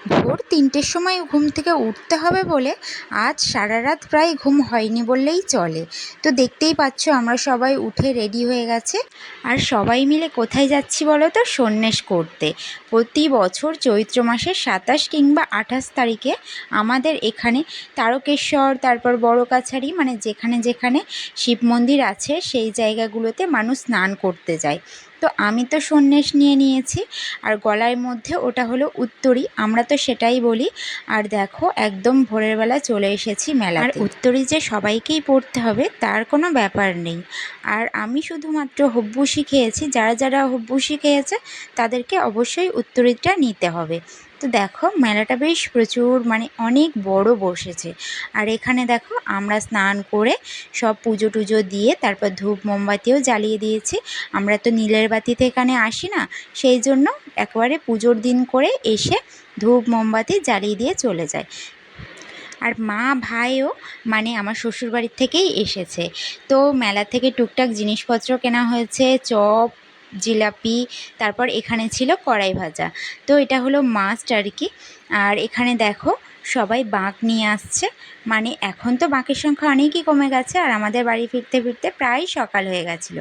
ভোর ৩টের সময় ঘুম থেকে উঠতে হবে বলে আজ সারা রাত প্রায় ঘুম হয়নি বললেই চলে। তো দেখতেই পাচ্ছ আমরা সবাই উঠে রেডি হয়ে গেছে। আর সবাই মিলে কোথায় যাচ্ছি বলো তো? সন্ন্যাস করতে। প্রতি বছর চৈত্র মাসের ২৭ কিংবা ২৮ তারিখে আমাদের এখানে তারকেশ্বর, তারপর বড় কাছারি, মানে যেখানে যেখানে শিব মন্দির আছে সেই জায়গাগুলোতে মানুষ স্নান করতে যায়। তো আমি তো সন্ন্যাস নিয়ে নিয়েছি, আর গলার মধ্যে ওটা হলো উত্তরী, আমরা তো সেটাই বলি। আর দেখো একদম ভোরের বেলা চলে এসেছি মেলাতে। আর উত্তরী যে সবাইকেই পড়তে হবে তার কোনো ব্যাপার নেই। আর আমি শুধুমাত্র হব্বু শিখিয়েছি, যারা যারা হব্বু শিখিয়েছে তাদেরকে অবশ্যই উত্তরীটা নিতে হবে। তো দেখো মেলাটা বেশ প্রচুর, মানে অনেক বড় বসেছে। আর এখানে দেখো আমরা স্নান করে সব পুজো টুজো দিয়ে তারপর ধূপ মোমবাতিও জ্বালিয়ে দিয়েছি। আমরা তো নীলের বাতিতে এখানে আসি না, সেই জন্য একেবারে পুজোর দিন করে এসে ধূপ মোমবাতি জ্বালিয়ে দিয়ে চলে যায়। আর মা ভাইও, মানে আমার শ্বশুরবাড়ির থেকেই এসেছে। তো মেলা থেকে টুকটাক জিনিসপত্র কেনা হয়েছে, চপ, জিলাপি, তারপর এখানে ছিল কড়াই ভাজা। তো এটা হলো মাস্ট আর কি। আর এখানে দেখো সবাই বাঁক নিয়ে আসছে, মানে এখন তো বাঁকের সংখ্যা অনেকই কমে গেছে, আর আমাদের বাড়ি ফিরতে ফিরতে প্রায় সকাল হয়ে গেছিলো।